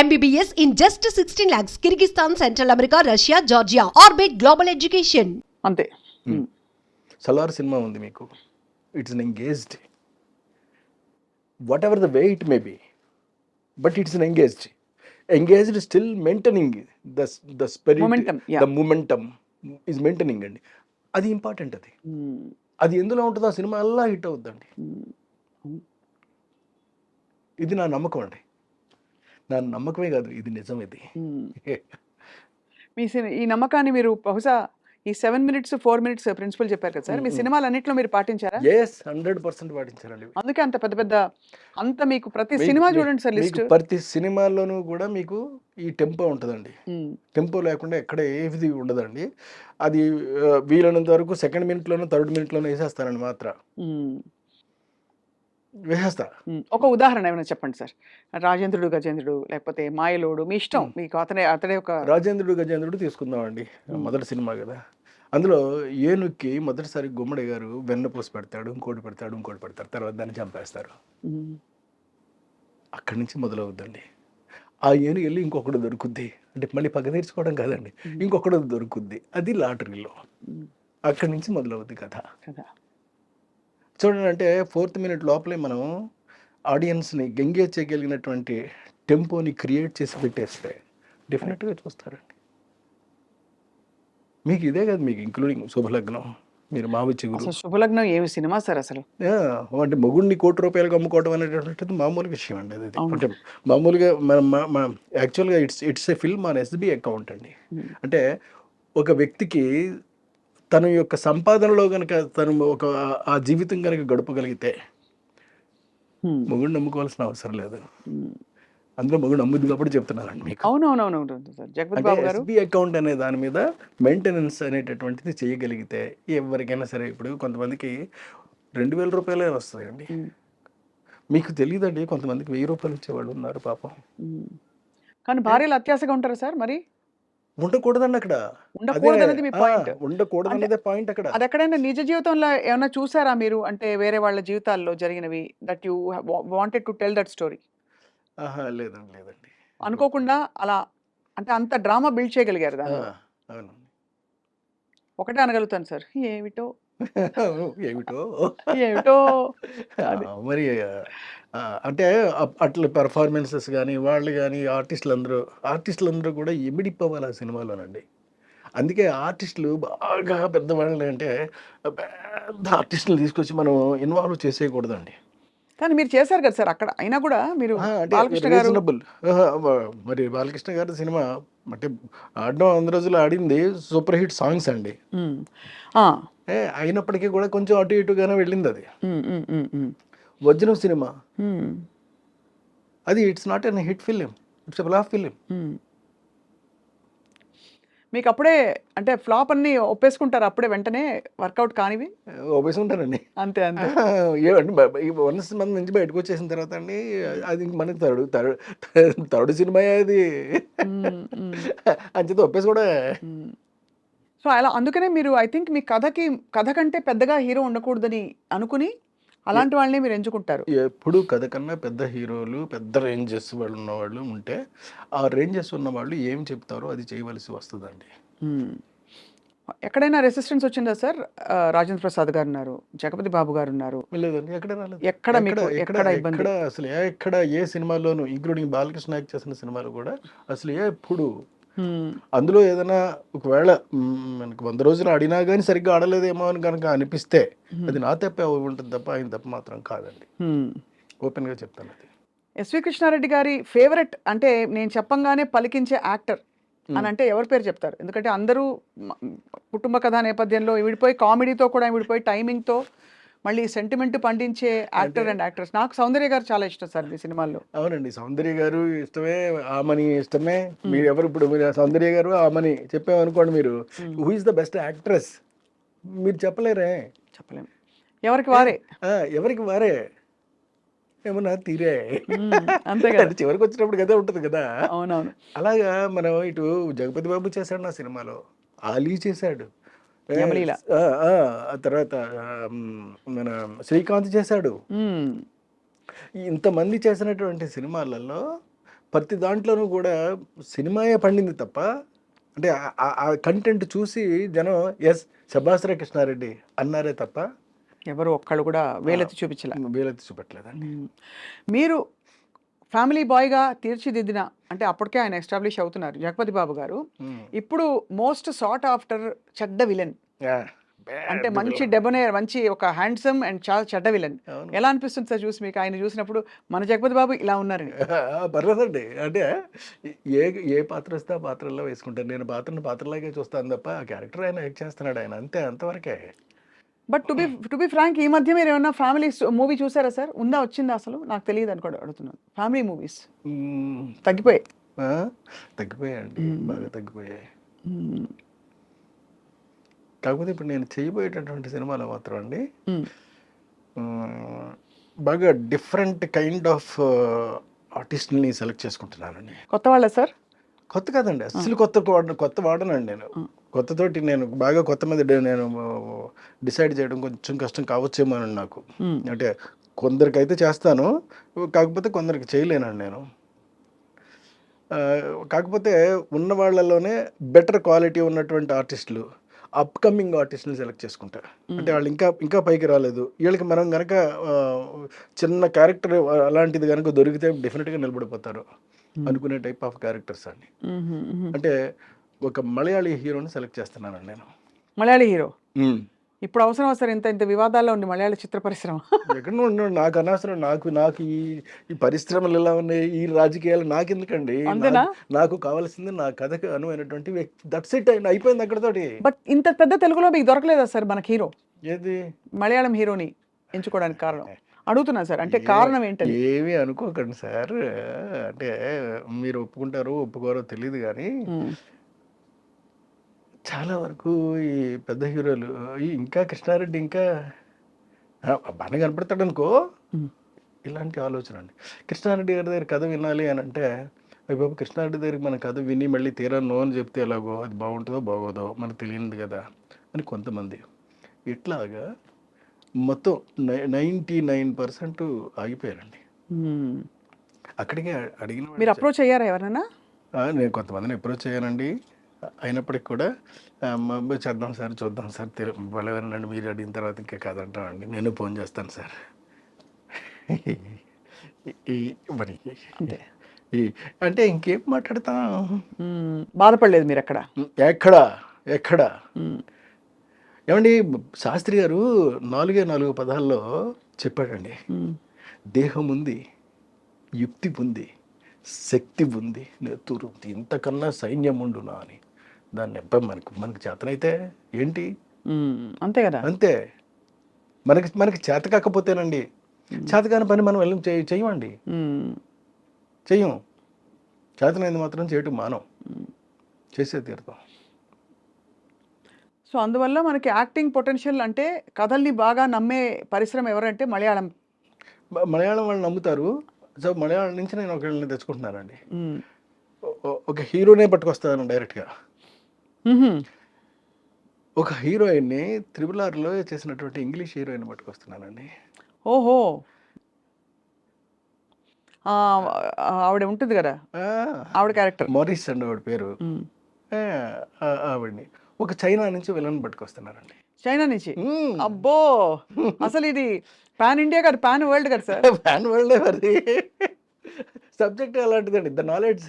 MBBS in just 16 lakhs. Kyrgyzstan, Central America, Russia, Georgia. Orbit Global Education. అంతే. Salaar cinema ఉంది మీకు, it's an engaged, what ever the way it may be, but it's an engaged still maintaining the spirit, Momentum, yeah. The momentum is maintaining అండి. అది important. అది ఎందులో ఉంటుందో ఆ cinema అలా హిట్ అవుద్దండి. ఇది నా నమ్మకం అండి, నా నమ్మకమే కాదు, ఇది నిజం. ఇది మీ ఈ నమ్మకాన్ని మీరు బహుశా ఈ 7 minutes 4 minutes ప్రిన్సిపల్ చెప్పారు కదా సార్, మీ సినిమాలన్నింటిలో మీరు పాటించారా? ఎస్, 100% పాటించారండి. అందుకే అంత పెద్ద పెద్ద అంత మీకు ప్రతి సినిమా చూడండి సార్ లిస్ట్. ప్రతి సినిమాల్లోనూ కూడా మీకు ఈ టెంపో ఉంటుందండి. టెంపో లేకుండా ఎక్కడ ఏది ఉండదండి. అది వీలైనంత వరకు సెకండ్ మినిట్లోనూ థర్డ్ మినిట్లోనూ వేసేస్తానండి. మాత్రం వేసేస్తా. ఒక ఉదాహరణ ఏమైనా చెప్పండి సార్. రాజేంద్రుడు గజేంద్రుడు లేకపోతే మాయలోడు, మీ ఇష్టం, మీకు అతడే ఒక. రాజేంద్రుడు గజేంద్రుడు తీసుకుందామండి, మొదటి సినిమా కదా. అందులో ఏనుక్కి మొదటిసారి గుమ్మడి గారు వెన్న పూసి పెడతాడు, ఇంకోటి పెడతాడు, తర్వాత దాన్ని చంపేస్తారు. అక్కడి నుంచి మొదలవుద్దండి. ఆ ఏనుగు వెళ్ళి ఇంకొకటి దొరుకుద్ది, అంటే మళ్ళీ పగ తీర్చుకోవడం కాదండి, ఇంకొకటి దొరుకుద్ది, అది లాటరీలో. అక్కడి నుంచి మొదలవుద్ది కథ. చూడండి, అంటే 4th minute లోపలే మనం ఆడియన్స్ని ఎంగేజ్ చేయగలిగినటువంటి టెంపోని క్రియేట్ చేసి పెట్టేస్తే డెఫినెట్గా చూస్తారండి. మీకు ఇదే కదా, మీకు ఇంక్లూడింగ్ శుభలగ్నం, మీరు మావి చిగురు. శుభలగ్నం ఏమి సినిమా సార్ అసలు. అంటే మొగుడిని ₹1,00,00,000 అమ్ముకోవడం అనేటటువంటిది మామూలు విషయం అండి. అది అంటే మామూలుగా యాక్చువల్గా it's a film on SBI account అండి. అంటే ఒక వ్యక్తికి తన యొక్క సంపాదనలో కనుక తను ఒక ఆ జీవితం కనుక గడపగలిగితే మొగుడు నమ్ముకోవాల్సిన అవసరం లేదు. అందులో మొగుడు నమ్ముద్ది కాబట్టి చెప్తున్నానండి మీకు. అవునవునవును సార్. జగపతి బాబు గారు SBI అకౌంట్ అనే దాని మీద మెయింటెనెన్స్ అనేటటువంటిది చేయగలిగితే ఎవరికైనా సరే, ఇప్పుడు కొంతమందికి ₹2,000 వస్తాయండి. మీకు తెలియదండి, కొంతమందికి ₹1,000 వచ్చేవాళ్ళు ఉన్నారు పాపం. కానీ భార్యలు అత్యాశగా ఉంటారు సార్. మరి ఉండకూడదండి అక్కడ. ఉండకూడదన్నది మీ పాయింట్. ఉండకూడదన్నదే పాయింట్ అక్కడ. అది ఎక్కడైనా నిజ జీవితంలో ఏమైనా చూసారా మీరు? అంటే వేరే వాళ్ళ జీవితాల్లో జరిగినవి that you wanted to tell that story? లేదండి. అనుకోకుండా అలా, అంటే అంత డ్రామా బిల్డ్ చేయగలిగారు దాన్ని. అవును. ఒకటే అనగలుగుతాను సార్, ఏమిటో ఏమిటో మరి. అంటే అట్లా పెర్ఫార్మెన్సెస్ కానీ వాళ్ళు కానీ ఆర్టిస్టులందరూ కూడా ఇమిడిపోవాలి ఆ సినిమాలోనండి. అందుకే ఆర్టిస్టులు బాగా పెద్దవాళ్ళు, అంటే పెద్ద ఆర్టిస్టులు తీసుకొచ్చి మనం ఇన్వాల్వ్ చేసేయకూడదండి. కానీ మీరు చేశారు కదా సార్ అక్కడ. అయినా కూడా మీరు బాలకృష్ణ గారు, మరి బాలకృష్ణ గారి సినిమా అంటే ఆడడం 100 రోజులు ఆడింది సూపర్ హిట్ సాంగ్స్ అండి. అయినప్పటికీ కూడా కొంచెం అటు ఇటుగానే వెళ్ళింది అది. వజ్రం సినిమా అది it's not an hit film, it's a flop film. మీకు అప్పుడే అంటే ఫ్లాప్ అన్ని ఒప్పేసుకుంటారు అప్పుడే, వెంటనే వర్కౌట్ కానివి ఒప్పేసుకుంటారండి. అంతే. ఏమండి, 1 month నుంచి బయటకు వచ్చేసిన తర్వాత అండి, అది మనకి థర్డ్ సినిమా అది అంచేత ఒప్పేసి కూడా. సో అలా అందుకనే మీరు ఐ థింక్ మీ కథ కంటే పెద్దగా హీరో ఉండకూడదని అనుకుని అలాంటి వాళ్ళని మీరు ఎంచుకుంటారు. ఎప్పుడు కథ కన్నా పెద్ద హీరోలు, పెద్ద రేంజెస్ వాళ్ళు ఉన్నవాళ్ళు ఉంటే, ఆ రేంజెస్ ఉన్న వాళ్ళు ఏం చెప్తారో అది చేయవలసి వస్తుందండి. ఎక్కడైనా రెసిస్టెన్స్ వచ్చిందా సార్? రాజేంద్ర ప్రసాద్ గారు ఉన్నారు, జగపతి బాబు గారు ఉన్నారు. లేదండి, ఎక్కడ అసలు ఎక్కడ ఏ సినిమాలోనూ, ఇంక్లూడింగ్ బాలకృష్ణ యాక్ట్ చేసిన సినిమాలు కూడా అసలు ఎప్పుడు అందులో ఏదైనా ఒకవేళ మనకి 100 రోజులు ఆడినా కానీ సరిగ్గా ఆడలేదేమో అని కనుక అనిపిస్తే అది నా తప్పే ఉంటుంది తప్ప ఆయన తప్ప మాత్రం కాదండి. ఓపెన్ గా చెప్తాను. అది ఎస్వి కృష్ణారెడ్డి గారి ఫేవరెట్, అంటే నేను చెప్పంగానే పలికించే యాక్టర్ అని అంటే ఎవరి పేరు చెప్తారు? ఎందుకంటే అందరూ కుటుంబ కథా నేపథ్యంలో విడిపోయి, కామెడీతో కూడా విడిపోయి, టైమింగ్తో మళ్ళీ సెంటిమెంట్ పండించే యాక్టర్ అండ్ యాక్ట్రెస్. నాకు సౌందర్య గారు చాలా ఇష్టం సార్ మీ సినిమాల్లో. అవునండి, సౌందర్య గారు ఇష్టమే, ఆమని ఇష్టమే. మీరు ఎవరు ఇప్పుడు మీరు సౌందర్య గారు ఆమని చెప్పామనుకోండి, మీరు who is the best actress మీరు చెప్పలేరే. చెప్పలేము, ఎవరికి వారే ఏమన్నా తీరే అంతే కదా. చివరికి వచ్చినప్పుడు కదా ఉంటుంది కదా. అవునవును. అలాగా మనం ఇటు జగపతి బాబు చేశాడు నా సినిమాలో, ఆలీ చేశాడు, తర్వాత మన శ్రీకాంత్ చేశాడు. ఇంతమంది చేసినటువంటి సినిమాలలో ప్రతి దాంట్లోనూ కూడా సినిమాయే పండింది తప్ప, అంటే ఆ కంటెంట్ చూసి జనం ఎస్ శభాస్ర కృష్ణారెడ్డి అన్నారే తప్ప ఎవరు ఒక్కళ్ళు కూడా వేలెత్తి చూపించలే. వీలైతే చూపెట్టలేదండి. మీరు ఫ్యామిలీ బాయ్గా తీర్చిదిద్దిన, అంటే అప్పటికే ఆయన ఎస్టాబ్లిష్ అవుతున్నారు జగపతి బాబు గారు, ఇప్పుడు మోస్ట్ సాట్ ఆఫ్టర్ చెడ్డ విలన్, అంటే మంచి డెబోనేర్, మంచి ఒక హ్యాండ్సమ్ అండ్ చాలా చెడ్డ విలన్. ఎలా అనిపిస్తుంది సార్ చూసి మీకు, ఆయన చూసినప్పుడు మన జగపతి బాబు ఇలా ఉన్నారని? పర్లేదండి. అంటే ఏ ఏ పాత్ర వస్తే ఆ పాత్రలో వేసుకుంటాను. నేను పాత్రలాగే చూస్తాను తప్ప ఆ క్యారెక్టర్ ఆయన యాక్ట్ చేస్తున్నాడు ఆయన, అంతే, అంతవరకే. బట్ టు బి ఫ్రాంక్, ఈ మధ్య మీరు ఏమన్నా ఫ్యామిలీ మూవీ చూసారా సార్? ఉందా, వచ్చిందా అసలు? నాకు తెలియదు అని కూడా అడుగుతున్నాను. ఫ్యామిలీ మూవీస్ తగ్గిపోయాయి. తగ్గిపోయాయండి, బాగా తగ్గిపోయాయి. కాకపోతే ఇప్పుడు నేను చేయబోయేటటువంటి సినిమాలో మాత్రం అండి బాగా డిఫరెంట్ కైండ్ ఆఫ్ ఆర్టిస్ట్ని సెలెక్ట్ చేసుకుంటున్నానండి. కొత్త వాళ్ళ సార్? కొత్త కాదండి, అసలు కొత్త వాడనండి నేను. కొత్తతోటి నేను బాగా కొత్త మీద నేను డిసైడ్ చేయడం కొంచెం కష్టం కావచ్చేమో అని నాకు. అంటే కొందరికైతే చేస్తాను, కాకపోతే కొందరికి చేయలేనండి నేను. కాకపోతే ఉన్న వాళ్ళలోనే బెటర్ క్వాలిటీ ఉన్నటువంటి ఆర్టిస్టులు, అప్కమింగ్ ఆర్టిస్ట్ని సెలెక్ట్ చేసుకుంటా. అంటే వాళ్ళు ఇంకా పైకి రాలేదు, వీళ్ళకి మనం కనుక చిన్న క్యారెక్టర్ అలాంటిది కనుక దొరికితే డెఫినెట్గా నిలబడిపోతారు అనుకునే టైప్ ఆఫ్ క్యారెక్టర్స్ అండి. అంటే ఒక మలయాళీ హీరోని సెలెక్ట్ చేస్తున్నానండి నేను. మలయాళీ హీరో ఇప్పుడు అవసరం సార్? ఇంత వివాదాల్లో ఉంది మలయాళ చిత్ర పరిశ్రమ. ఎక్కడ ఉన్నాడు, నాకు అనవసరం. నాకు ఈ పరిశ్రమలు ఎలా ఉన్నాయి, ఈ రాజకీయాలు నాకెందుకండి. నాకు కావాల్సింది నా కథకు అనువైనటువంటి వ్యక్తి, దట్స్ ఇట్, అయిపోయింది అక్కడతోటి. బట్ ఇంత పెద్ద తెలుగులో మీకు దొరకలేదా సార్ మనకి హీరో? ఏది మలయాళం హీరోని ఎంచుకోవడానికి కారణం అడుగుతున్నా సార్, అంటే కారణం ఏంటంటే? ఏమీ అనుకోకండి సార్, అంటే మీరు ఒప్పుకుంటారో ఒప్పుకోరో తెలియదు కానీ చాలా వరకు ఈ పెద్ద హీరోలు ఇంకా కృష్ణారెడ్డి ఇంకా బాగానే కనపడతాడు అనుకో, ఇలాంటి ఆలోచన అండి. కృష్ణారెడ్డి గారి దగ్గర కథ వినాలి అని అంటే, బాబు కృష్ణారెడ్డి దగ్గరికి మన కథ విని మళ్ళీ తీరా నో అని చెప్తే ఎలాగో, అది బాగుంటుందో బాగోదో మనకు తెలియదు కదా అని కొంతమంది. ఇట్లాగా మొత్తం 99% ఆగిపోయారండి. అక్కడికే అడిగిన మీరు అప్రోచ్ అయ్యారా ఎవరైనా? నేను కొంతమందిని అప్రోచ్ అయ్యానండి. అయినప్పటికి కూడా చేద్దాం సార్, చూద్దాం సార్, వాళ్ళెవరండి మీరు అడిగిన తర్వాత ఇంకా కాదంటామండి, నేను ఫోన్ చేస్తాను సార్. మరి అంటే ఇంకేం మాట్లాడతాం. బాధపడలేదు మీరు అక్కడ? ఎక్కడ ఏమండి, శాస్త్రి గారు 4 పదాల్లో చెప్పాడండి. దేహం ఉంది, యుక్తి ఉంది, శక్తి ఉంది, నెత్తురు ఉంది, ఇంతకన్నా సైన్యం ఉండునా అని. దాన్ని మనకి చేతనైతే ఏంటి, అంతే కదా, అంతే. మనకి చేత కాకపోతేనండి, చేతకాని పని మనం వెళ్ళి చెయ్యమండి, చెయ్యం. చేతనైంది మాత్రం చేయటం మానం, చేసే తీరుతాం. సో అందువల్ల మనకి యాక్టింగ్ పొటెన్షియల్, అంటే కథల్ని బాగా నమ్మే పరిశ్రమ ఎవరంటే మలయాళం వాళ్ళు నమ్ముతారు. సో మలయాళం నుంచి నేను ఒకళ్ళని తెచ్చుకుంటున్నానండి. ఒక హీరోనే పట్టుకొస్తాను డైరెక్ట్గా. ఒక హీరోయిన్ని RRRలో చేసినటువంటి ఇంగ్లీష్ హీరోయిన్ పట్టుకొస్తున్నానండి. ఓహో, ఆవిడ ఉంటుంది కదా, ఆవిడ క్యారెక్టర్ మారిస్ అండి ఆవిడ పేరు. ఆవిడ్ని ఒక చైనా నుంచి విలన్ పట్టుకొస్తున్నారండి. చైనా నుంచి? అబ్బో, అసలు ఇది పాన్ ఇండియా కాదు, పాన్ వరల్డ్ కదా సార్. పాన్ వరల్డే మరి. సబ్జెక్ట్ అలాంటిదండి, ద నాలెడ్జ్.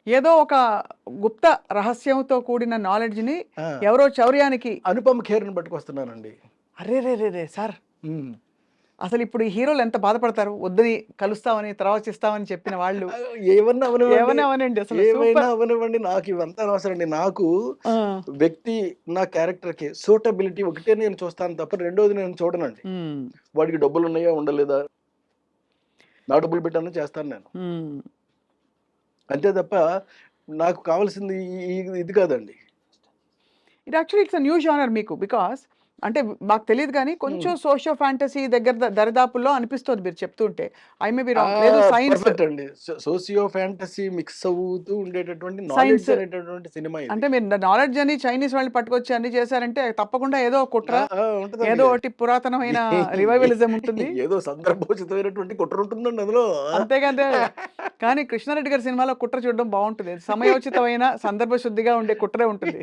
ఏదో ఒక గుప్త రహస్యంతో కూడిన నాలెడ్జ్ని ఎవరో చౌర్యానికి అనుపమ ఖేర్ని పట్టుకొస్తున్నానండి. అరే రే రే రే సార్, అసలు ఇప్పుడు ఈ హీరోలు ఎంత బాధపడతారు, వద్దని కలుస్తామని తర్వాత ఇస్తామని చెప్పిన వాళ్ళు. ఏమన్నా అవనండి, అసలు ఏమైనా అవనివ్వండి, నాకు ఇవంతా అనవసరం అండి. నాకు వ్యక్తి, నా క్యారెక్టర్కి సూటబిలిటీ ఒకటే నేను చూస్తాను తప్ప రెండోది నేను చూడనండి. వాడికి డబ్బులు ఉన్నాయా ఉండలేదా, నా డబ్బులు పెట్టాను చేస్తాను నేను, అంతే తప్ప నాకు కావాల్సింది ఇది కాదండి. It actually it's a new genre మీకు, బికాస్ అంటే మాకు తెలియదు కానీ కొంచెం సోషియో ఫ్యాంటసీ దగ్గర దరిదాపుల్లో అనిపిస్తుంది మీరు చెప్తుంటే. I may be wrong. లేదు సైన్స్ పర్ఫెక్ట్ అండి. సోషియో ఫ్యాంటసీ మిక్స్ అవుతూ ఉండేటటువంటి Science. నాలెడ్జ్ అనేటటువంటి సినిమా ఇది. అంటే మీరు నాలెడ్జ్ అని చైనీస్ వాళ్ళని పట్టుకొచ్చి అన్ని చేశారంటే తప్పకుండా ఏదో ఒక కుట్ర, ఉంటదండి. ఏదో ఒకటి పురాతనమైన రివైవలిజం ఉంటుంది. ఏదో సందర్భోచితమైనటువంటి కుట్ర ఉంటుందండి అందులో. అంతేగాదే కానీ కృష్ణారెడ్డి గారి సినిమాలో కుట్ర చూడడం బాగుంటుంది. సమయోచితమైన సందర్భ శుద్ధిగా ఉండే కుట్రే ఉంటుంది.